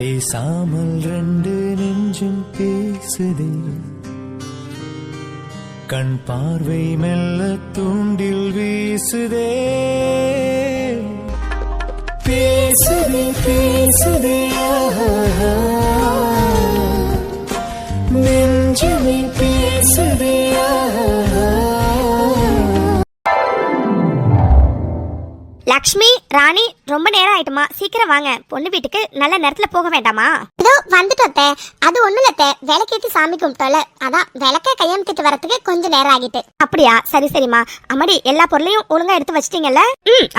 பேசாமல் ரெண்டு நெஞ்சும் பேசுதே, கண் பார்வை மெல்ல தூண்டில் வீசுதே. பேசுதே பேசுதே நெஞ்சுமே பேசுதே. லக்ஷ்மி, ராணி, ரொம்ப நேரம் ஆயிட்டுமா, சீக்கிரம் வாங்க. பொண்ணு வீட்டுக்கு நல்ல நேரத்துல போக வேண்டாமா? இதோ வந்துட்டோம். அது ஒண்ணும் இல்ல, விளக்கேத்தி சாமி கும்பிட்டோல, அதான் விளக்க கையெழுத்திட்டு வரதுக்கு கொஞ்சம் நேரம் ஆகிட்டு. அப்படியா? சரி சரிமா. அம்மாடி, எல்லா பொருளையும் ஒழுங்கா எடுத்து வச்சிட்டீங்கல்ல?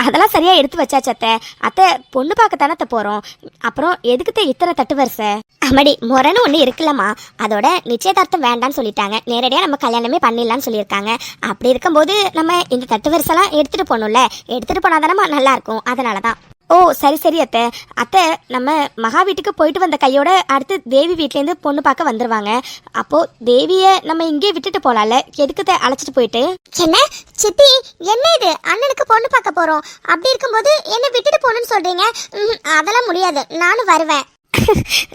அதெல்லாம் சரியா எடுத்து வச்சாச்சத்த. அத்தை, பொண்ணு பார்க்கத்தானத்த போறோம், அப்புறம் எதுக்குத்த இத்தனை தட்டு வரிசை? அம்மாடி, முறைன்னு ஒண்ணு இருக்குல்லம்மா, அதோட நிச்சயதார்த்தம் வேண்டான்னு சொல்லிட்டாங்க. நேரடியா நம்ம கல்யாணமே பண்ணிடலாம்னு சொல்லியிருக்காங்க. அப்படி இருக்கும்போது நம்ம இந்த தட்டு வரிசைலாம் எடுத்துட்டு போகணும்ல, எடுத்துட்டு போனாதானே நல்லா இருக்கும். அதனாலதான். ஓ சரி சரி அத்தை. அத்தை, நம்ம மகா வீட்டுக்கு போயிட்டு வந்த கையோட அடுத்து தேவி வீட்லேருந்து பொண்ணு பார்க்க வந்துருவாங்க. அப்போ தேவியை நம்ம இங்கே விட்டுட்டு போலாம்ல, எதுக்கு அழைச்சிட்டு போயிட்டு? என்ன சித்தி, என்ன இது? அண்ணனுக்கு பொண்ணு பார்க்க போறோம், அப்படி இருக்கும்போது என்ன விட்டுட்டு போகணும்னு சொல்றீங்க? அதெல்லாம் முடியாது, நானும் வருவேன்.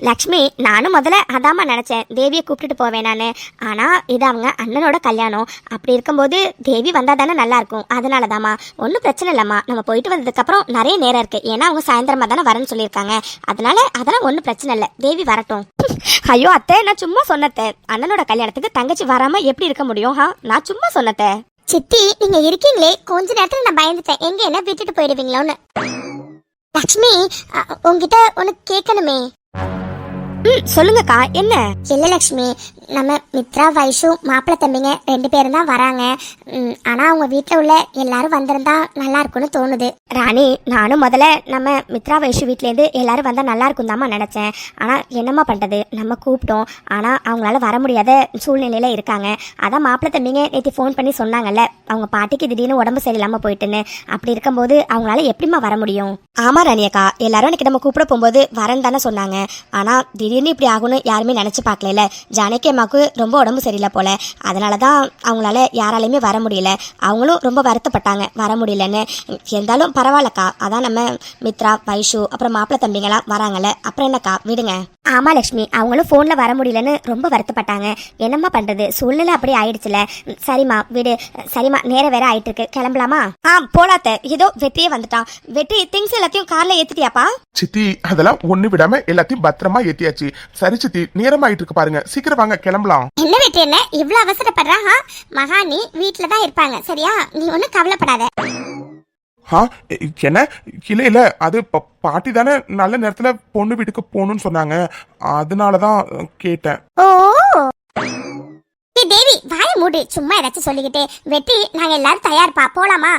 லக்ஷ்மி, நானும் முதல்ல அதாம்மா நினைச்சேன், தேவியை கூப்பிட்டுட்டு போவேன் நானு. ஆனா இது அவங்க அண்ணனோட கல்யாணம், அப்படி இருக்கும்போது தேவி வந்தா தானே நல்லா இருக்கும். அதனாலதாம்மா. ஒன்றும் பிரச்சனை இல்லம்மா, நம்ம போயிட்டு வந்ததுக்கு அப்புறம் நிறைய நேரம் இருக்கு. ஏன்னா அவங்க சாயந்தரமா தானே வரேன்னு சொல்லியிருக்காங்க. அதெல்லாம் ஒன்றும் பிரச்சனை இல்லை, தேவி வரட்டும். ஐயோ அத்தை, நான் சும்மா சொன்னத்தை. அண்ணனோட கல்யாணத்துக்கு தங்கச்சி வராம எப்படி இருக்க முடியும்? நான் சும்மா சொன்னத்தை. சித்தி, நீங்க இருக்கீங்களே, கொஞ்ச நேரத்துல நான் பயந்துட்டேன், எங்க என்ன விட்டுட்டு போயிடுவீங்களோன்னு. லக்ஷ்மி, உங்ககிட்ட ஒன்னு கேட்கணுமே. சொல்லுங்கக்கா, என்ன? இல்ல லக்ஷ்மி, நம்ம மித்ரா, வைஷு, மாப்பிள்ளை தம்பிங்க 2 பேரும் தான் வராங்க. ஆனா அவங்க வீட்டுல உள்ள எல்லாரும் வந்திருந்தா நல்லா இருக்கும்னு தோணுது. ராணி, நானும் முதல்ல நம்ம மித்ரா, வைஷு வீட்ல இருந்து எல்லாரும் வந்தா நல்லா இருக்கும் தாமா நினைச்சேன். ஆனா என்னம்மா பண்றது, நம்ம கூப்பிட்டோம், ஆனா அவங்களால வர முடியாத சூழ்நிலையில இருக்காங்க. அதான் மாப்பிள்ளை தம்பிங்க நேற்று ஃபோன் பண்ணி சொன்னாங்கல்ல, அவங்க பாட்டிக்கு திடீர்னு உடம்பு சரியில்லாம போயிட்டுன்னு. அப்படி இருக்கும்போது அவங்களால எப்படிமா வர முடியும்? ஆமா ராணியக்கா, எல்லாரும் இன்னைக்கு நம்ம கூப்பிட போகும்போது வரேன்னு தானே சொன்னாங்க. ஆனா திடீர்னு இப்படி ஆகும்னு யாருமே நினைச்சு பார்க்கல. ஜானகி அம்மாவுக்கு ரொம்ப உடம்பு சரியில்லை போல, அதனாலதான் அவங்களால யாராலையுமே வர முடியல. அவங்களும் ரொம்ப வருத்தப்பட்டாங்க வர முடியலன்னு. இருந்தாலும் பரவாயில்லக்கா, அதான் நம்ம மித்ரா, வைஷு, அப்புறம் மாப்பிள்ளை தம்பிங்களாம் வராங்கல்ல, அப்புறம் என்னக்கா விடுங்க. ஆமா லக்ஷ்மி, அவங்களும் போன்ல வர முடியலன்னு ரொம்ப வருத்தப்பட்டாங்க. என்னம்மா பண்றது, சூழ்நிலை அப்படி ஆயிடுச்சுல. சரிம்மா விடு. சரிம்மா, நேரம் வேற ஆயிட்டு இருக்கு, கிளம்பலாமா? போலாத்த. இதோ வெட்டியே வந்துட்டான். வெட்டி, திங்ஸ் எல்லாத்தையும் கார்ல ஏத்திட்டியாப்பா? சித்தி, அதெல்லாம் ஒண்ணு விடாம எல்லாத்தையும் பத்திரமா ஏத்தியாச்சு. சரி சித்தி, நேரம் ஆயிட்டு இருக்கு பாருங்க, சீக்கிரம் வாங்க கிளம்பலாம். என்ன வெட்டி, என்ன இவ்வளவு அவசரப்படுறா? மகாணி வீட்டுலதான் இருப்பாங்க, சரியா? நீ ஒன்னும் கவலைப்படாத. என்ன? இல்ல அது பாட்டி தானே நல்ல நேரத்துல பொண்ணு வீட்டுக்கு போகணும்னு சொன்னாங்க, அதனாலதான் கேட்டேன். ஓ தேவி, வாய மூடு, சும்மா ஏதாச்சும் சொல்லிக்கிட்டே. வெட்டி, நாங்க எல்லாரும் தயார்ப்பா, போலாமா?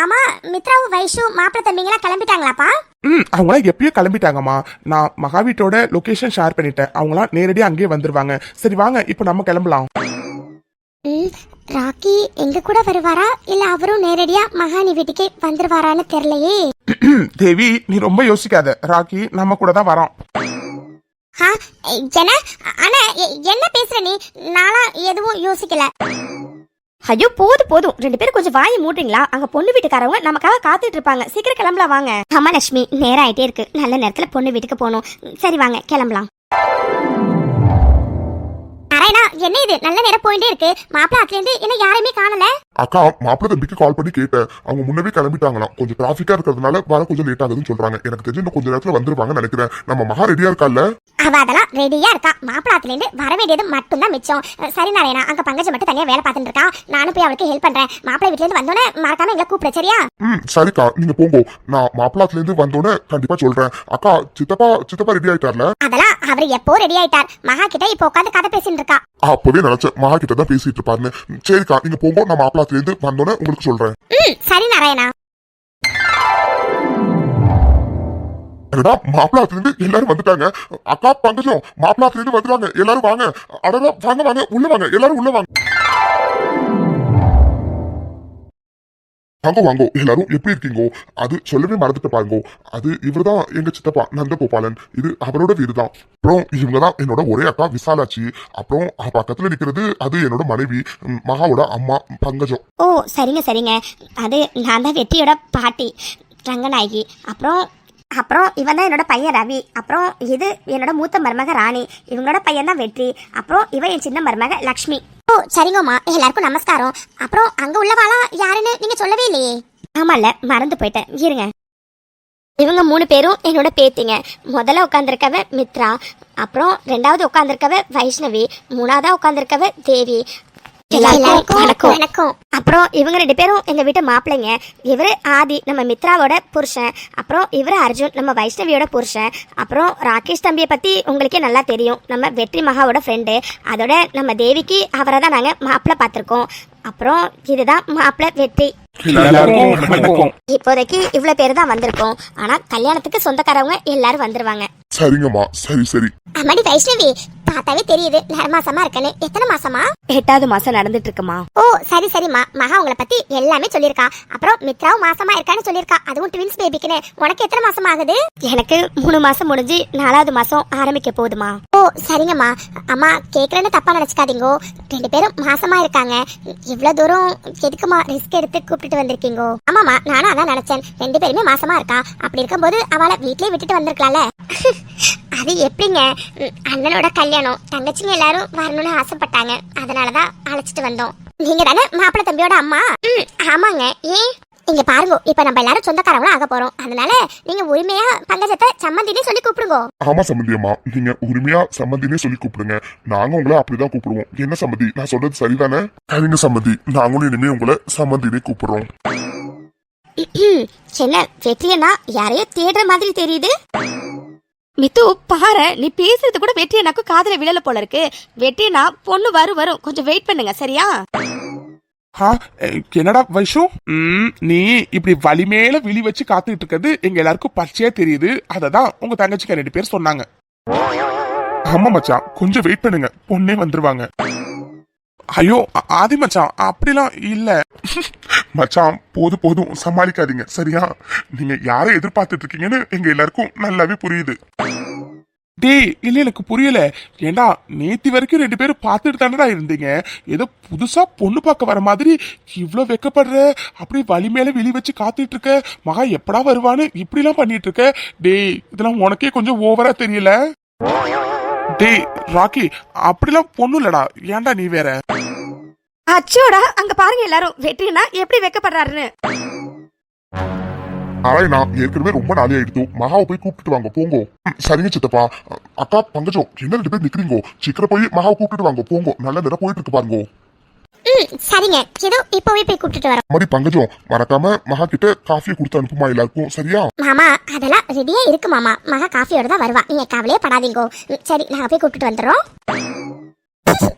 ஆமா, மித்ராவும் வைஷு மாப்பிள்ளை தம்பிங்களா கிளம்பிட்டாங்களாப்பா? அவங்களாம் எப்பயோ கிளம்பிட்டாங்கம்மா. நான் மகா வீட்டோட லொகேஷன் ஷேர் பண்ணிட்டேன், அவங்களாம் நேரடியா அங்கேயே வந்துருவாங்க. சரி வாங்க, இப்போ நம்ம கிளம்பலாம். ராக்கி எங்க கூட வருவாரா, இல்ல அவரும் நேரடியா மகாணி வீட்டுக்கு வந்துருவாரான்னு தெரியலையே. தேவி, நீ ரொம்ப யோசிக்காத, ராக்கி நம்ம கூட தான் வரோம். என்ன பேசுற நீ? நானா எதுவும் யோசிக்கல. ஐயோ போதும் 2 பேரும் கொஞ்சம் வாயை மூடுறீங்களா? அங்க பொண்ணு வீட்டுக்காரவங்க நமக்காக காத்துட்டு இருப்பாங்க, சீக்கிரம் கிளம்பலாம் வாங்க. ஆமா லட்சுமி, நேரம் ஆயிட்டே இருக்கு, நல்ல நேரத்துல பொண்ணு வீட்டுக்கு போகணும். சரி வாங்க கிளம்பலாம். என்ன இது, நல்ல நேரம் போயிட்டே இருக்கு, மாப்பிள்ளை ஆத்துல இருந்து என்ன யாருமே காணல. அக்கா, மாப்பிள்ளை தம்பிக்கு கால் பண்ணி கேட்டேன், அவங்க முன்னவே கிளம்பிட்டாங்களாம். கொஞ்சம் டிராபிக்கா இருக்கிறதுனால வர கொஞ்சம் லேட் ஆகுதுன்னு சொல்றாங்க. எனக்கு தெரிஞ்சு இன்னும் கொஞ்ச நேரத்துல வந்துருவாங்க நினைக்கிறேன். நம்ம மகா ரெடியா இருக்கால? அவ அதெல்லாம் ரெடியா இருக்கா. மாப்பிள்ளை ஆத்துல இருந்து வர வேண்டியது மட்டும் தான் மிச்சம். சரி நாராயணா, அங்க பங்கஜம் மட்டும் தனியா வேலை பார்த்துட்டு இருக்கா, நானும் போய் அவளுக்கு ஹெல்ப் பண்றேன். மாப்பிள்ளை வீட்டுல இருந்து வந்தோடனே மறக்காம எங்களை கூப்பிட, சரியா? சரிக்கா, நீங்க போங்க, நான் மாப்பிள்ளாத்துல இருந்து வந்தோடனே கண்டிப்பா சொல்றேன். அக்கா, சித்தப்பா ரெடி ஆயிட்டார்ல? அதெல்லாம் அவர் எப்போ ரெடி ஆயிட்டார். மகா கிட்ட இப்ப உட்காந்து கதை பேசிட்டு இருக்கா. அப்பவே நினைச்சேன் மகா கிட்ட தான் பேசிட்டு இருப்பாருன்னு. சரிக்கா, நீங்க போங்க, நான் மாப்பிள்ளாத்துல இருந்து வந்தோடனே உங்களுக்கு சொல்றேன். சரி நாராயணா. மாப்பிள்ளாத்துல இருந்து எல்லாரும் வந்துட்டாங்க. அக்கா, பங்கஜம், மாப்பிள்ளாத்துல இருந்து வந்துட்டாங்க, எல்லாரும் வாங்க. அடடா, வாங்க உள்ள வாங்க, எல்லாரும் உள்ள வாங்க. வாங்க எல்லாரும், எப்படி இருக்கீங்க? அது சொல்லவே மறந்துட்டு பாருங்க, அது இவர்தான் எங்க சித்தப்பா நந்தகோபாலன், இது அவரோட வீடு தான். அப்புறம் இவங்கதான் என்னோட ஒரே அக்கா விசாலாட்சி. அப்புறம் பக்கத்துல நிக்கிறது அது என்னோட மனைவி மகாவோட அம்மா பங்கஜம். ஓ சரிங்க, அது நான் தான் வெற்றியோட பாட்டி ரங்கநாயகி. அப்புறம் அப்புறம் இவன் தான் என்னோட பையன் ரவி. அப்புறம் இது என்னோட மூத்த மருமக ராணி. இவங்களோட பையன் தான் வெற்றி. அப்புறம் இவ என் சின்ன மருமக லக்ஷ்மி. ஓ சரிங்கம்மா, எல்லாருக்கும் நமஸ்காரம். அப்புறம் அங்க உள்ளவாளா யாருன்னு நீங்க சொல்லவே இல்லையே. ஆமால, மறந்து போயிட்டேன், இருங்க. இவங்க 3 பேரும் என்னோட பேத்திங்க. முதல்ல உட்காந்துருக்கவ மித்ரா, அப்புறம் 2வது உட்காந்துருக்கவ வைஷ்ணவி, 3வதா உட்காந்துருக்கவ தேவி. எல்லாருக்கும் வணக்கம். அப்புறம் இவங்க 2 பேரும் எங்க வீட்டு மாப்பிள்ளைங்க. இவரு ஆதி, நம்ம மித்ராவோட புருஷன். அப்புறம் இவரு அர்ஜுன், நம்ம வைஷ்ணவியோட புருஷன். அப்புறம் ராகேஷ் தம்பியை பத்தி உங்களுக்கே நல்லா தெரியும், நம்ம வெற்றி மகாவோட ஃப்ரெண்டு. அதோட நம்ம தேவிக்கு அவரை தான் நாங்க மாப்பிள்ளை பார்த்திருக்கோம். அப்புறம் இதுதான் மாப்பிள்ளை வெற்றி. இப்போதைக்கு இவ்வளவு பேர் தான் வந்திருக்கோம். ஆனா கல்யாணத்துக்கு சொந்தக்காரவங்க எல்லாரும் வந்துருவாங்க. சரிங்கம்மா, சரி. அம்மாடி வைஷ்ணவி, பார்த்தாவே தெரியுது நரமாசமா இருக்கன்னு. எத்தனை மாசமா? 8வது மாசம் நடந்துட்டு இருக்குமா. ஓ சரிம்மா, மகா உங்களை பத்தி எல்லாமே சொல்லிருக்கா. அப்புறம் மித்ராவும் மாசமா இருக்கான்னு சொல்லிருக்கா, அதுவும் ட்வின்ஸ் பேபிக்குன்னு. உனக்கு எத்தனை மாசம் ஆகுது? எனக்கு 3 மாசம் முடிஞ்சு 4வது மாசம் ஆரம்பிக்க போகுதுமா. ஓ சரிங்கம்மா. அம்மா கேக்குறேன்னு தப்பா நினைச்சுக்காதீங்கோ, 2 பேரும் மாசமா இருக்காங்க. இவ்வளவு தூரம் எதுக்குமா ரிஸ்க் எடுத்து கூப்பிட்டு வந்திருக்கீங்க? ஆமாமா, நானும் அதான் நினைச்சேன். 2 பேருமே மாசமா இருக்கா. அப்படி இருக்கும்போது அவளை வீட்லயே விட்டுட்டு வந்திருக்கலாம்ல. அது எப்படிங்க, அண்ணனோட கல்யாணம், தங்கச்சிங்க எல்லாரும் வரணும்னு ஆசைப்பட்டாங்க, அதனாலதான் அழைச்சிட்டு வந்தோம். நீங்க தானே மாப்பிள்ளை தம்பியோட அம்மா? ஆமாங்க. ஏன்? இங்க பாருங்க, இப்ப நம்ம எல்லாரும் சொந்தக்காரங்களும் ஆக போறோம். அதனால நீங்க உரிமையா பங்கஜத்தை சம்மந்தினே சொல்லி கூப்பிடுங்க. ஆமா சம்மந்தி அம்மா, நீங்க உரிமையா சம்மந்தினே சொல்லி கூப்பிடுங்க. நாங்க உங்களை அப்படிதான் கூப்பிடுவோம். என்ன சம்மந்தி, நான் சொல்றது சரிதானே? சரிங்க சம்மந்தி, நாங்களும் இனிமே உங்களை சம்மந்தினே கூப்பிடுறோம். என்ன வெற்றியனா யாரையோ தேடுற மாதிரி தெரியுது. மித்து பாரு, நீ பேசுறது கூட வெற்றி எனக்கு காதுல விழல போல இருக்கு. வெற்றினா பொண்ணு வரும், கொஞ்சம் வெயிட் பண்ணுங்க சரியா? என்னடா வைஷு, நீ இப்படி வலி மேல விழி வச்சு காத்துக்கிட்டு இருக்கிறது எங்க எல்லாருக்கும் பச்சையா தெரியுது. அததான் உங்க தங்கச்சிக்கு 2 பேர் சொன்னாங்க. ஆமா மச்சான், கொஞ்சம் வெயிட் பண்ணுங்க, பொண்ணே வந்துருவாங்க. ஐயோ ஆதி மச்சான், அப்படிலாம் இல்ல மச்சான். போதும் சமாளிக்காதீங்க சரியா? நீங்க யாரை எதிர்பார்த்துட்டு இருக்கீங்கன்னு எங்க எல்லாருக்கும் நல்லாவே புரியுது. டேய் இல்ல, எனக்கு புரியல. ஏண்டா நேத்தி வரைக்கும் 2 பேரும் பார்த்துட்டு தானடா இருந்தீங்க. ஏதோ புதுசா பொண்ணு பார்க்க வர மாதிரி இவ்வளவு வெக்கப்படுற, அப்படி வலி மேல விழி வச்சு காத்துட்டு இருக்க. மகா எப்படா வருவான்னு இப்படி எல்லாம் பண்ணிட்டு இருக்க. டேய் இதெல்லாம் உனக்கே கொஞ்சம் ஓவரா தெரியல? டேய் ராக்கி, அப்படிலாம் பொண்ணு இல்லடா, ஏன்டா நீ வேற? அச்சோடா, அங்க பாருங்க எல்லாரும் வெற்றினா எப்படி வெக்கப்படுறாருன்னு. நாராயணா, ஏற்கனவே ரொம்ப நாளே ஆயிடுத்து. மகாவை போய் கூப்பிட்டு வாங்க போங்க. சரிங்க சித்தப்பா. அக்கா பங்கஜம், என்ன 2 பேர் நிக்கிறீங்க? சீக்கிரம் போய் மகாவை கூப்பிட்டு வாங்க போங்க. நல்ல நேரம் போயிட்டு இருக்கு பாருங்க. சரிங்க, ஏதோ இப்பவே போய் கூப்பிட்டு வரோம். மாதிரி பங்கஜம், மறக்காம மகா கிட்ட காஃபியை கொடுத்து அனுப்புமா எல்லாருக்கும், சரியா? மாமா அதெல்லாம் ரெடியா இருக்கு மாமா. மகா காஃபியோட தான் வருவா, நீங்க கவலையே படாதீங்க. சரி, நாங்க போய் கூப்பிட்டு வந்துடுறோம்.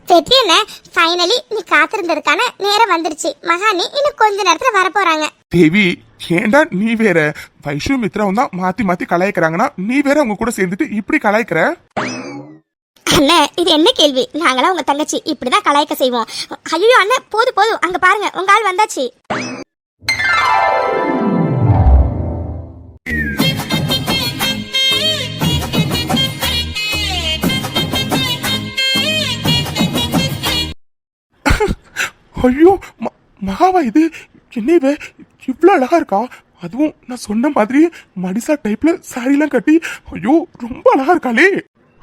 வெற்றி என்ன, ஃபைனலி நீ காத்திருந்ததுக்கான நேரம் வந்துருச்சு. மகா நீ இன்னும் கொஞ்ச நேரத்துல வர போறாங்க. தேவி ஏண்டா நீ வேற? வைஷு மித்ராவும் தான் மாத்தி கலாய்க்கிறாங்கன்னா நீ வேற அவங்க கூட சேர்ந்துட்டு இப்படி கலாய்க்கிற? அண்ணன் இது என்ன கேள்வி? நாங்களாம் உங்க தங்கச்சி, இப்படிதான் கலாய்க்க செய்வோம். ஐயோ அண்ணன், போதும் அங்க பாருங்க, உங்க ஆள் வந்தாச்சு. ஐயோ மகாவா இது? என்ன இவ இவ்வளவு அழகா இருக்கா? அதுவும் நான் சொன்ன மாதிரி மடிசா டைப்ல சாரி எல்லாம் கட்டி, ஐயோ ரொம்ப அழகா இருக்காளே.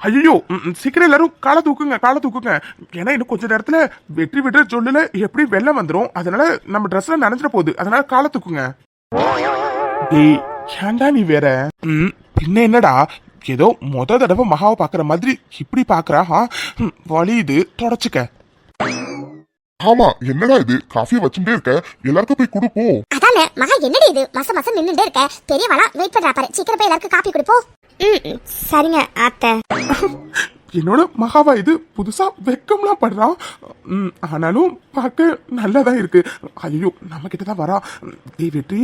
ஐயோ சீக்கிரம் எல்லாரும் காலை தூக்குங்க. ஏன்னா இன்னும் கொஞ்ச நேரத்துல வெற்றி விடுற சொல்லல எப்படி வெள்ளம் வந்துரும். அதனால நம்ம ட்ரெஸ்ல நனைஞ்சிட போகுது. அதனால காலை தூக்குங்க. டேய் ஏன்டா நீ வேற? பின்ன என்னடா, ஏதோ மொத தடவை மகாவை பாக்குற மாதிரி இப்படி பாக்குறா? வலி இது தொடச்சுக்க. ஆமா, என்னடா இது, காஃபியை வச்சுட்டே இருக்க, எல்லாருக்கும் போய் கொடுப்போம். அதானே மகா, என்னடி இது மாசம் நின்னுட்டே இருக்க? பெரியவளா வெயிட் பண்றா பாரு, சீக்கிரம் போய் எல்லாருக்கும் காபி கொடுப்போம். சரிங்க அத்தை. என்னோட மகாவா இது புதுசா வெக்கம்லாம் படுறான். ஆனாலும் பார்க்க நல்லாதான் இருக்கு. ஐயோ நம்ம கிட்டதான் வரா. வெற்றி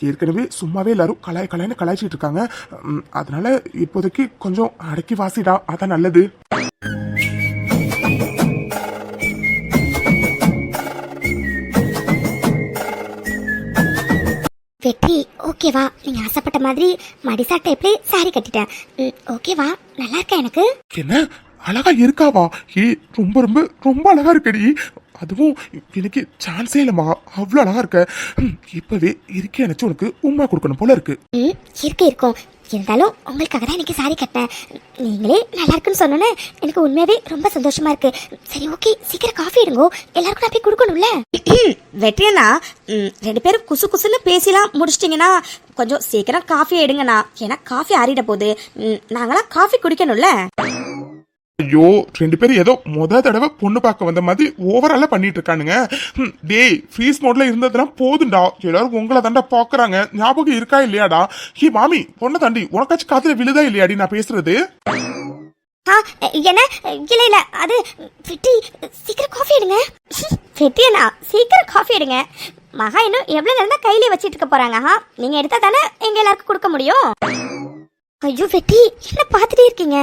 ஏற்கனவே சும்மாவே எல்லாரும் கலாய்னு கலாய்ச்சிட்டு இருக்காங்க. அதனால இப்போதைக்கு கொஞ்சம் அடக்கி வாசிடா, அதான் நல்லது. வெற்றி ஓகேவா? நீங்க ஆசைப்பட்ட மாதிரி மடிசா டைப்ல சாரி கட்டிட்டேன். ஓகேவா? நல்லா இருக்கா எனக்கு? என்ன அழகா இருக்காவா? ரொம்ப ரொம்ப ரொம்ப அழகா இருக்கடி. அதுவும் எனக்கு சான்ஸே இல்லம்மா, அவ்வளவு அழகா இருக்க. இப்பவே இருக்கே நினைச்சு உனக்கு உண்மை கொடுக்கணும் போல இருக்கு. இருக்கும். இருந்தாலும் உங்களுக்காக தான் எனக்கு சாரி கட்டினேன். நீங்களே நல்லா இருக்குன்னு சொன்னோன்னே எனக்கு உண்மையாவே ரொம்ப சந்தோஷமா இருக்கு. சரி ஓகே, சீக்கிரம் காஃபி எடுங்கோ, எல்லாருக்கும் நான் போய் கொடுக்கணும்ல. வெற்றியண்ணா, 2 பேரும் குசு குசுன்னு பேசிலாம் முடிச்சிட்டிங்கன்னா கொஞ்சம் சீக்கிரம் காஃபி எடுங்கண்ணா. ஏன்னா காஃபி ஆறிட போகுது. நாங்களாம் காஃபி குடிக்கணும்ல. ஐயோ 2 பேரும் ஏதோ தடவை பொண்ணு பார்க்க வந்த மாதிரி ஓவராலா பண்ணிட்டு இருக்கானுங்க. டேய் ஃப்ரீஸ் மோட்ல இருந்ததுலாம் போதுண்டா, எல்லாரும் உங்களை தாண்டா பாக்குறாங்க, ஞாபகம் இருக்கா இல்லையாடா? ஹி மாமி, பொண்ணை தாண்டி உனக்காச்சும் காதுல விழுதா இல்லையாடி நான் பேசுறது? என்ன? இல்ல இல்ல, அது வெட்டி சீக்கிரம் காஃபி எடுங்க. வெட்டியண்ணா சீக்கிரம் காஃபி எடுங்க. மகா இன்னும் எவ்வளவு நேரம் தான் கையிலே வச்சிட்டு இருக்க போறாங்க? நீங்க எடுத்தா தானே எங்க எல்லாருக்கும் கொடுக்க முடியும். ஐயோ வெட்டி, என்ன பார்த்துட்டே இருக்கீங்க?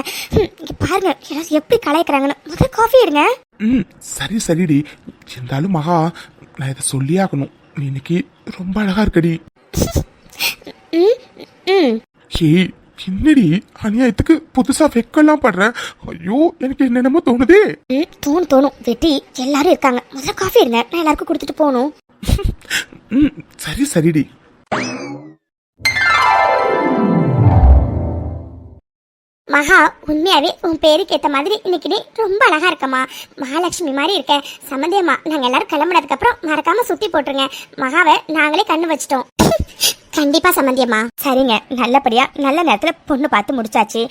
இங்க பாருங்க எல்லாரும் எப்படி கலாய்க்கிறாங்கன்னு. முதல்ல காஃபி எடுங்க. சரி சரிடி, இருந்தாலும் மகா நான் இதை சொல்லியே ஆகணும். நீ இன்னைக்கு ரொம்ப அழகா இருக்கடி. ஹே என்னடி அநியாயத்துக்கு புதுசா வெக்கலாம் படுற? ஐயோ எனக்கு என்னென்னமோ தோணுதே. தோணும் வெட்டி, எல்லாரும் இருக்காங்க. முதல்ல காஃபி எடுங்க, நான் எல்லாருக்கும் கொடுத்துட்டு போகணும். சரி சரிடி. மகா, உண்மையாவே உன் பேருக்கு ஏத்த மாதிரி இன்னைக்கு நீ ரொம்ப அழகா இருக்கம்மா. மகாலட்சுமி மாதிரி இருக்க. சம்பந்தியம்மா, நாங்க எல்லாரும் கிளம்புனதுக்கு அப்புறம் மறக்காம சுத்தி போட்டுருங்க. மகாவை நாங்களே கண்ணு வச்சிட்டோம். கண்டிப்பா சம்பந்தியம்மா. சரிங்க, நல்லபடியா நல்ல நேரத்துல பொண்ணு பார்த்து முடிச்சாச்சு.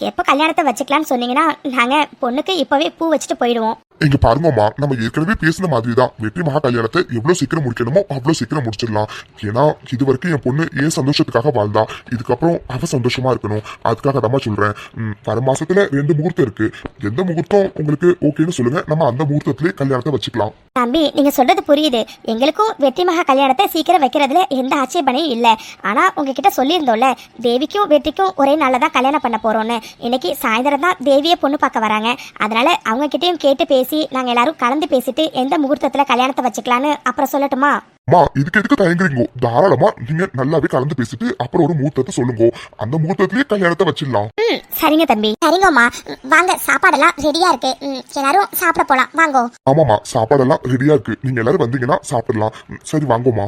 எப்போ கல்யாணத்தை வச்சுக்கலாம்னு சொன்னீங்கன்னா நாங்க பொண்ணுக்கு இப்பவே பூ வச்சுட்டு போயிடுவோம். இங்க பாருங்கம்மா, நம்ம ஏற்கனவே பேசின மாதிரி தான் வெற்றி மகா கல்யாணத்தை எவ்வளவு சீக்கிரம் முடிக்கணுமோ அவ்வளவு சீக்கிரம் முடிச்சிடலாம். ஏன்னா இது வரைக்கும் என் பொண்ணு ஏன் சந்தோஷத்துக்காக வாழ்ந்தா, இதுக்கப்புறம் அவ சந்தோஷமா இருக்கணும். அதுக்காக தான் சொல்றேன். வர மாசத்துல 2 முகூர்த்தம் இருக்கு. எந்த முகூர்த்தம் உங்களுக்கு ஓகேன்னு சொல்லுங்க, நம்ம அந்த முகூர்த்தத்திலே கல்யாணத்தை வச்சுக்கலாம். தம்பி, நீங்க சொல்றது புரியுது. எங்களுக்கும் வெற்றி மகா கல்யாணத்தை சீக்கிரம் வைக்கிறதுல எந்த ஆட்சேபனையும் இல்ல. ஆனா உங்ககிட்ட சொல்லியிருந்தோம்ல, தேவிக்கும் வெற்றிக்கும் ஒரே நாள்ல தான் கல்யாணம் பண்ண போறோம்னு. இன்னைக்கு சாயந்தரம் தான் தேவியை பொண்ணு பார்க்க வராங்க. அதனால அவங்க கிட்டயும் கேட்டு பேசி நாங்க எல்லாரும் கலந்து பேசிட்டு எந்த முகூர்த்தத்துல கல்யாணத்தை வச்சுக்கலான்னு அப்புறம் சொல்லட்டுமா? இதுக்கு எதுக்கு தயங்குறீங்க? தாராளமா நீங்க நல்லாவே கலந்து பேசிட்டு அப்புறம் ஒரு முகூர்த்தத்தை சொல்லுங்க, அந்த முகூர்த்தத்திலேயே கல்யாணத்தை வச்சிடலாம். சரிங்க தம்பி. சரிங்கம்மா, வாங்க, சாப்பாடெல்லாம் ரெடியா இருக்கு. எல்லாரும் சாப்பிட போலாம், வாங்கோ. ஆமாமா, சாப்பாடெல்லாம் ரெடியா இருக்கு. நீங்க எல்லாரும் வந்தீங்கன்னா சாப்பிடலாம். சரி வாங்கோமா.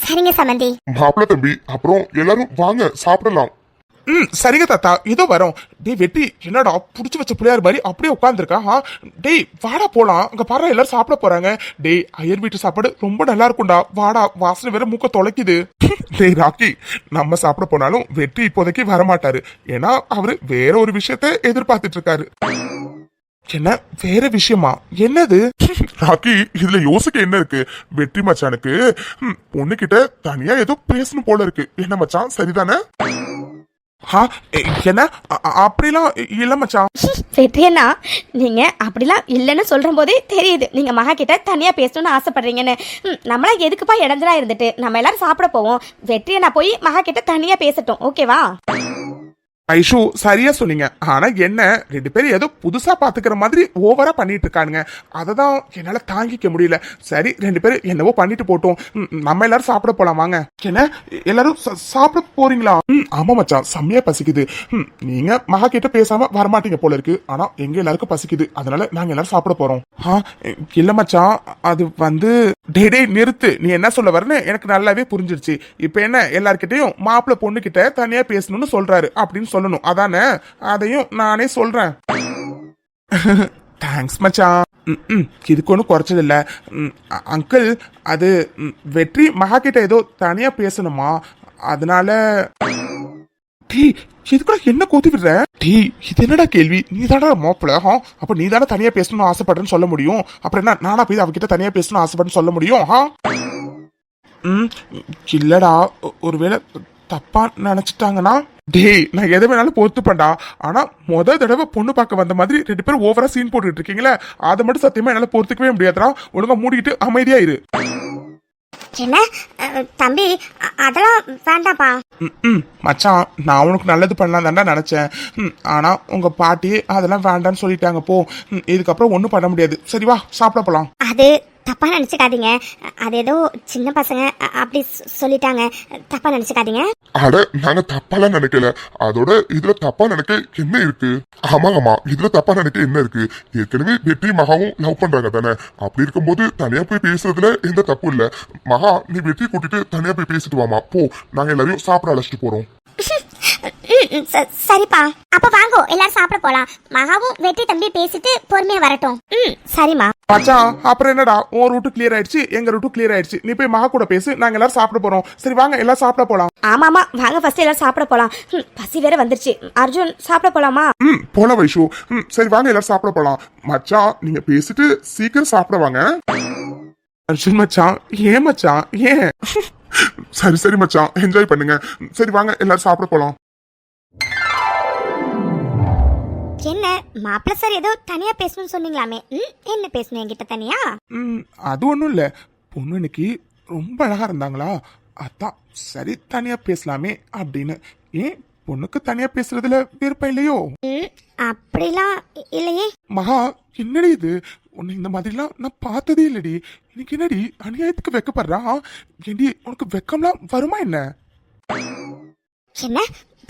சரிங்க சம்பந்தி. மாப்பிள்ள தம்பி, அப்புறம் எல்லாரும் வாங்க சாப்பிடலாம். சரிங்க தாத்தா, இதோ வரோம். டேய் வெட்டி, என்னடா புடிச்சு வச்ச பிள்ளையார் மாதிரி அப்படியே உட்காந்துருக்கா? டேய் வாடா போலாம், அங்க பாரு எல்லாரும் சாப்பிட போறாங்க. டேய் அயர் வீட்டு சாப்பாடு ரொம்ப நல்லா இருக்கும்டா, வாடா, வாசனை வேற மூக்க தொலைக்குது. டேய் ராக்கி, நம்ம சாப்பிட போனாலும் வெற்றி இப்போதைக்கு வரமாட்டாரு. ஏன்னா அவரு வேற ஒரு விஷயத்த எதிர்பார்த்துட்டு இருக்காரு. என்ன வேற விஷயமா? என்னது? ராக்கி, இதுல யோசிக்க என்ன இருக்கு? வெற்றி மச்சானுக்கு பொண்ணு கிட்ட தனியா ஏதோ பேசணும் போல இருக்கு. என்ன மச்சான், சரிதானே? என்ன அப்படிலாம் இல்ல மச்சான். வெற்றியண்ணா, நீங்க அப்படிலாம் இல்லைன்னு சொல்ற போதே தெரியுது நீங்க மகா கிட்ட தனியா பேசணும்னு ஆசைப்படுறீங்கன்னு. நம்மளா எதுக்குப்பா இடஞ்சலா இருந்துட்டு, நம்ம எல்லாரும் சாப்பிட போவோம். வெற்றியண்ணா போய் மகா கிட்ட தனியா பேசட்டும், ஓகேவா? ஐஷு சரியா சொன்னீங்க. ஆனா என்ன, 2 பேரும் ஏதோ புதுசா பாத்துக்கிற மாதிரி ஓவரா பண்ணிட்டு இருக்கானுங்க. அததான் என்னால தாங்கிக்க முடியல. சரி 2 பேரும் என்னவோ பண்ணிட்டு போட்டோம். நம்ம எல்லாரும் சாப்பிட போலாம் வாங்க. என்ன எல்லாரும் சாப்பிட போறீங்களா? ஆமா மச்சான், செம்மையா பசிக்குது. நீங்க மகா கிட்ட பேசாம வரமாட்டீங்க போல இருக்கு. ஆனா எங்க எல்லாருக்கும் பசிக்குது, அதனால நாங்க எல்லாரும் சாப்பிட போறோம். இல்ல மச்சான், அது வந்து டே நிறுத்து. நீ என்ன சொல்ல வரன்னு எனக்கு நல்லாவே புரிஞ்சிருச்சு. இப்ப என்ன எல்லார்கிட்டையும் மாப்பிள்ள பொண்ணு கிட்ட தனியா பேசணும்னு சொல்றாரு அப்படின்னு சொல்லணும், அதானே? அதையும் நானே சொல்றேன். தேங்க்ஸ் மச்சான். இதுக்கு ஒன்றும் குறைச்சது இல்ல. அங்கிள், அது வெற்றி மகா கிட்ட ஏதோ தனியா பேசணுமா, அதனால. டீ இதுக்குள்ள என்ன கோத்தி விடுற? டீ இது என்னடா கேள்வி? நீ தானடா மாப்பிள்ள, அப்ப நீ தானே தனியா பேசணும்னு ஆசைப்படுறேன்னு சொல்ல முடியும். அப்புறம் என்ன நானா போய் அவகிட்ட தனியா பேசணும்னு ஆசைப்படுறேன்னு சொல்ல முடியும்? இல்லடா, ஒருவேளை தப்பா நினைச்சிட்டாங்கன்னா. டேய் நான் எதை வேணாலும் பொறுத்துப்பேன்டா. ஆனா தடவை பொண்ணு பார்க்க வந்த மாதிரி 2 பேரும் ஓவரா சீன் போட்டுட்டு இருக்கீங்களே, அதை மட்டும் சத்தியமா என்னால பொறுத்துக்கவே முடியாதுடா. ஒழுங்கா மூடிக்கிட்டு அமைதியா இரு. என்ன தம்பி, அதெல்லாம் வேண்டாப்பா. மச்சான், நான் உனக்கு நல்லது பண்ணலாம் தாண்டா நினைச்சேன். ஆனா உங்க பாட்டி அதெல்லாம் வேண்டான்னு சொல்லிட்டாங்க. போ, இதுக்கப்புறம் ஒண்ணும் பண்ண முடியாது. சரி வா சாப்பிட போலாம். அது தப்பா நினைச்சுக்காதீங்க. அது ஏதோ சின்ன பசங்க அப்படி சொல்லிட்டாங்க, தப்பா நினைச்சுக்காதீங்க. அட நாங்க தப்பாலாம் நினைக்கல. அதோட இதுல தப்பா நினைக்க என்ன இருக்கு? ஆமாங்கம்மா, இதுல தப்பா நினைக்க என்ன இருக்கு? ஏற்கனவே வெற்றி மகாவும் லவ் பண்றாங்க தானே. அப்படி இருக்கும்போது தனியா போய் பேசுறதுல எந்த தப்பு இல்ல. மகா, நீ வெற்றி கூட்டிட்டு தனியா போய் பேசிட்டு வாமா. போ, நாங்க எல்லாரையும் சாப்பிட அழைச்சிட்டு போறோம். சரிப்பா. அப்ப வாங்கோ எல்லாரும் சாப்பிட போலாம். மகாவும் வெற்றி தம்பி பேசிட்டு பொறுமையா வரட்டும். சரிம்மா. மச்சான் அப்புறம் என்னடா உன் ரூட்டு கிளியர் ஆயிடுச்சு, எங்க ரூட்டு கிளியர் ஆயிடுச்சு. நீ போய் மகா கூட பேசு, நாங்க எல்லாரும் சாப்பிட போறோம். சரி வாங்க எல்லாரும் சாப்பிட போலாம். ஆமாமா வாங்க ஃபர்ஸ்ட் எல்லாரும் சாப்பிட போலாம். பசி வேற வந்துருச்சு. அர்ஜுன் சாப்பிட போலாமா? போல வைஷு. சரி வாங்க எல்லாரும் சாப்பிட போலாம். மச்சான் நீங்க பேசிட்டு சீக்கிரம் சாப்பிட வாங்க. அர்ஜுன் மச்சான் ஏன் மச்சான் ஏன்? சரி சரி மச்சான் என்ஜாய் பண்ணுங்க. சரி வாங்க எல்லாரும் சாப்பிட போலாம். என்ன மாப்பிள்ள சார் ஏதோ தனியா பேசணும்னு சொன்னீங்களாமே? என்ன பேசணும் என்கிட்ட தனியா? அது ஒண்ணும் இல்ல, பொண்ணு இன்னைக்கு ரொம்ப அழகா இருந்தாங்களா, அதான் சரி தனியா பேசலாமே அப்படின்னு. ஏன் பொண்ணுக்கு தனியா பேசுறதுல விருப்பம் இல்லையோ? அப்படிலாம் இல்லையே. மகா என்னடி இது, உன்னை இந்த மாதிரிலாம் நான் பார்த்ததே இல்லடி. இன்னைக்கு என்னடி அநியாயத்துக்கு வெக்கப்படுறா? ஏண்டி உனக்கு வெக்கம்லாம் வருமா என்ன? என்ன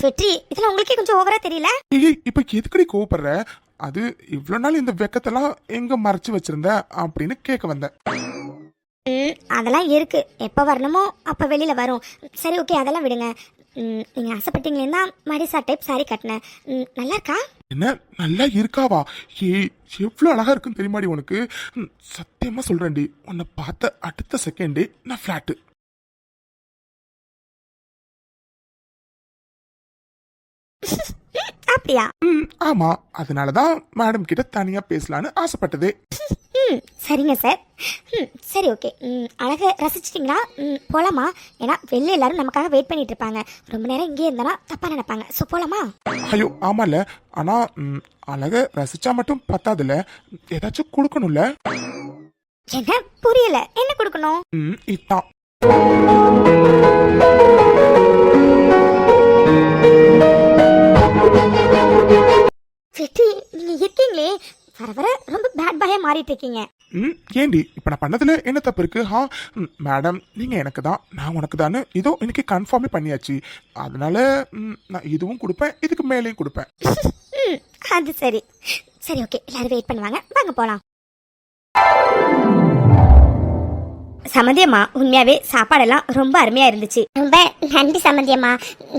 வெற்றி, இதெல்லாம் உங்களுக்கே கொஞ்சம் ஓவரா தெரியல? ஏய் இப்ப எதுக்கடி கோவப்படுற? அது இவ்வளவு நாள் இந்த வெக்கத்தெல்லாம் எங்க மறைச்சு வச்சிருந்த அப்படின்னு கேட்க வந்தேன். அதெல்லாம் இருக்கு, எப்ப வரணுமோ அப்ப வெளியில வரும். சரி ஓகே அதெல்லாம் விடுங்க. நீங்க ஆசைப்பட்டீங்களேன்னா மடிசா டைப் சாரி கட்டினேன். நல்லா இருக்கா? என்ன நல்லா இருக்காவா? ஏய் எவ்வளவு அழகா இருக்குன்னு தெரியுமாடி உனக்கு? சத்தியமா சொல்றேன்டி, உன்னை பார்த்த அடுத்த செகண்டே நான் ஃபிளாட்டு. அப்படியா? ஆமா, அதனாலதான் மேடம் கிட்ட தனியா பேசலான்னு ஆசைப்பட்டதே. சரிங்க சார். சரி ஓகே. அழகா ரசிச்சிட்டிங்களா? போலாமா? ஏன்னா வெளில எல்லாரும் நமக்காக வெயிட் பண்ணிட்டு இருப்பாங்க. ரொம்ப நேரம் இங்கே இருந்தானா தப்பா நினைப்பாங்க. ஸோ போலாமா? ஐயோ ஆமால, ஆனா அழக ரசிச்சா மட்டும் பத்தாதுல, ஏதாச்சும் கொடுக்கணும்ல. என்ன புரியல, என்ன கொடுக்கணும்? இதான் வெற்றி, நீங்க இருக்கீங்களே வர வர ரொம்ப பேட் பாயா மாறிட்டு இருக்கீங்க. ஏண்டி இப்ப நான் பண்ணதுல என்ன தப்பு இருக்கு? மேடம் நீங்க எனக்கு தான், நான் உனக்கு தானே இதோ இன்னைக்கு கன்ஃபார்மே பண்ணியாச்சு. அதனால நான் இதுவும் கொடுப்பேன், இதுக்கு மேலேயும் கொடுப்பேன். அது சரி. சரி ஓகே எல்லாரும் வெயிட் பண்ணுவாங்க, வாங்க போலாம். சமந்தியம்மா உண்மையாவே சாப்பாடெல்லாம் ரொம்ப அருமையா இருந்துச்சு. ரொம்ப நன்றி சமந்தியம்மா.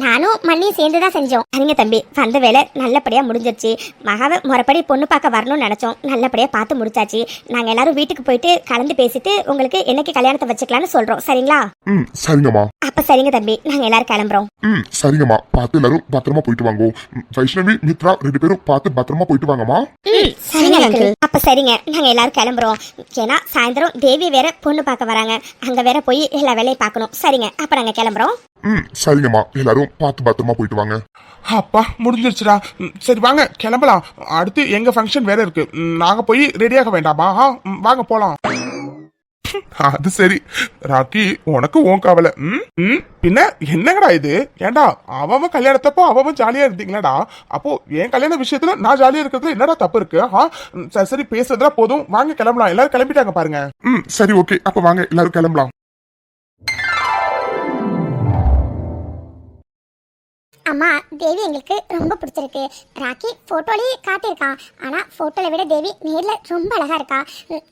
நானும் மண்ணியும் சேர்ந்து தான் செஞ்சோம். சரிங்க தம்பி, வந்த வேலை நல்லபடியா முடிஞ்சிருச்சு. மகாவை முறைப்படி பொண்ணு பார்க்க வரணும்னு நினைச்சோம், நல்லபடியா பார்த்து முடிச்சாச்சு. நாங்க எல்லாரும் வீட்டுக்கு போயிட்டு கலந்து பேசிட்டு உங்களுக்கு என்னைக்கு கல்யாணத்தை வச்சுக்கலாம்னு சொல்றோம். சரிங்களா? சரிங்கம்மா. அப்ப சரிங்க தம்பி, நாங்க எல்லாரும் கிளம்புறோம். சரிங்கம்மா, பார்த்து எல்லாரும் பத்திரமா போயிட்டு வாங்க. வைஷ்ணவி மித்ரா 2 பேரும் பார்த்து பத்திரமா போயிட்டு வாங்கம்மா. சரிங்க அங்கிள். அப்ப சரிங்க, நாங்க எல்லாரும் கிளம்புறோம். ஏன்னா சாயந்தரம் தேவி வேற பொண்ணு பார்க்க வராங்க, அங்க வேற போய் எல்லா வேலையும் பார்க்கணும். சரிங்க, அப்ப நாங்க கிளம்புறோம். சரிங்கம்மா, எல்லாரும் பார்த்து பத்திரமா போயிட்டு வாங்க. அப்பா முடிஞ்சிருச்சுடா. சரி வாங்க கிளம்பலாம். அடுத்து எங்க ஃபங்க்ஷன் வேற இருக்கு, நாங்க போய் ரெடியாக வேண்டாமா? வாங்க போலாம். அது சரி ராக்கி, உனக்கு உன் கவலை. பின்ன என்னங்கடா இது? ஏண்டா அவன் கல்யாணத்தப்போ அவன் ஜாலியா இருந்தீங்களாடா, அப்போ என் கல்யாண விஷயத்துல நான் ஜாலியா இருக்கிறதுல என்னடா தப்பு இருக்கு? சரி பேசுறதுல போதும், வாங்க கிளம்பலாம். எல்லாரும் கிளம்பிட்டாங்க பாருங்க. சரி ஓகே, அப்ப வாங்க எல்லாரும் கிளம்பலாம். அம்மா தேவி எங்களுக்கு ரொம்ப பிடிச்சிருக்கு. ராக்கி போட்டோலயே காட்டியிருக்கான், ஆனா போட்டோல விட தேவி நேர்ல ரொம்ப அழகா இருக்கா.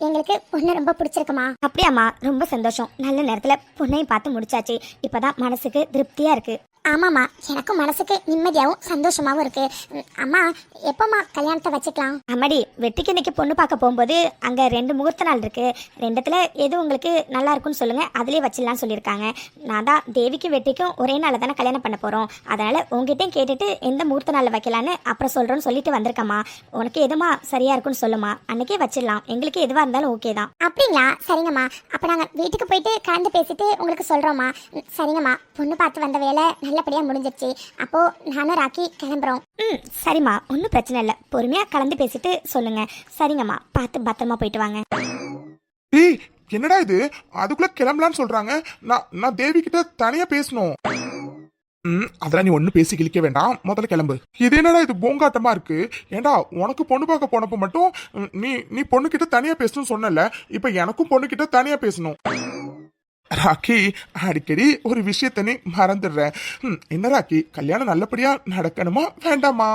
எங்களுக்கு பொண்ணு ரொம்ப பிடிச்சிருக்குமா. அப்படியாம்மா, ரொம்ப சந்தோஷம். நல்ல நேரத்துல பொண்ணையும் பார்த்து முடிச்சாச்சு. இப்பதான் மனசுக்கு திருப்தியா இருக்கு. ஆமாம்மா, எனக்கும் மனசுக்கு நிம்மதியாகவும் சந்தோஷமாகவும் இருக்கு. அம்மா எப்போம்மா கல்யாணத்தை வச்சுக்கலாம்? அம்மாடி, வெற்றிக்கு இன்னைக்கு பொண்ணு பார்க்க போகும்போது அங்கே 2 முகூர்த்த நாள் இருக்கு. 2த்துல எது உங்களுக்கு நல்லா இருக்குன்னு சொல்லுங்க, அதுலேயே வச்சிடலாம் சொல்லியிருக்காங்க. நான் தான் தேவிக்கும் வெற்றிக்கும் ஒரே நாளில் தானே கல்யாணம் பண்ண போகிறோம். அதனால உங்ககிட்டையும் கேட்டுட்டு எந்த முகூர்த்த நாளில் வைக்கலான்னு அப்புறம் சொல்கிறோன்னு சொல்லிட்டு வந்திருக்கம்மா. உனக்கு எதுமா சரியா இருக்குன்னு சொல்லுமா, அன்னைக்கே வச்சிடலாம். எங்களுக்கு எதுவாக இருந்தாலும் ஓகே தான். அப்படிங்களா? சரிங்கம்மா, அப்போ நாங்கள் வீட்டுக்கு போயிட்டு கலந்து பேசிட்டு உங்களுக்கு சொல்கிறோம்மா. சரிங்கம்மா, பொண்ணு பார்த்து வந்த வேலை நல்லபடியா முடிஞ்சிருச்சு. அப்போ நானும் ராக்கி கிளம்புறோம். சரிம்மா, ஒன்றும் பிரச்சனை இல்லை, பொறுமையா கலந்து பேசிட்டு சொல்லுங்க. சரிங்கம்மா, பார்த்து பத்திரமா போயிட்டு வாங்க. ஏய் என்னடா இது, அதுக்குள்ள கிளம்பலான்னு சொல்றாங்க. நான் தேவி கிட்ட தனியா பேசணும். அதெல்லாம் நீ ஒண்ணு பேசி கிழிக்க வேண்டாம், முதல்ல கிளம்பு. இது என்னடா இது போங்காட்டமா இருக்கு? ஏண்டா உனக்கு பொண்ணு பார்க்க போனப்ப மட்டும் நீ பொண்ணு கிட்ட தனியா பேசணும்னு சொன்னல, இப்ப எனக்கும் பொண்ணு கிட்ட தனியா பேசணும். ராக்கி, அடிக்கடி ஒரு விஷயத்த நீ மறந்துடுற. என்ன ராக்கி, கல்யாணம் நல்லபடியா நடக்கணுமா வேண்டாமா?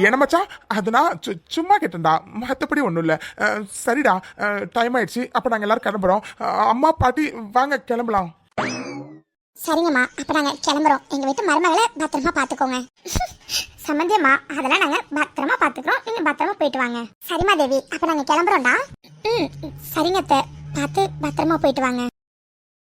என்ன மச்சான், அது நான் சும்மா கேட்டேன்டா, மற்றபடி ஒன்றும் இல்லை. சரிடா, டைம் ஆயிடுச்சு, அப்போ நாங்கள் எல்லாரும் கிளம்புறோம். அம்மா பாட்டி வாங்க கிளம்பலாம். சரிங்கம்மா, அப்ப நாங்க கிளம்புறோம். எங்க வீட்டு மருமகளை பத்திரமா பாத்துக்கோங்க. சம்மந்தியம்மா, அதெல்லாம் நாங்க பத்திரமா பாத்துக்கிறோம். நீங்க பத்திரமா போயிட்டு வாங்க. சரிம்மா தேவி, அப்ப நாங்க கிளம்புறோம்டா. சரிங்க அத்தை, பார்த்து பத்திரமா போயிட்டு வாங்க.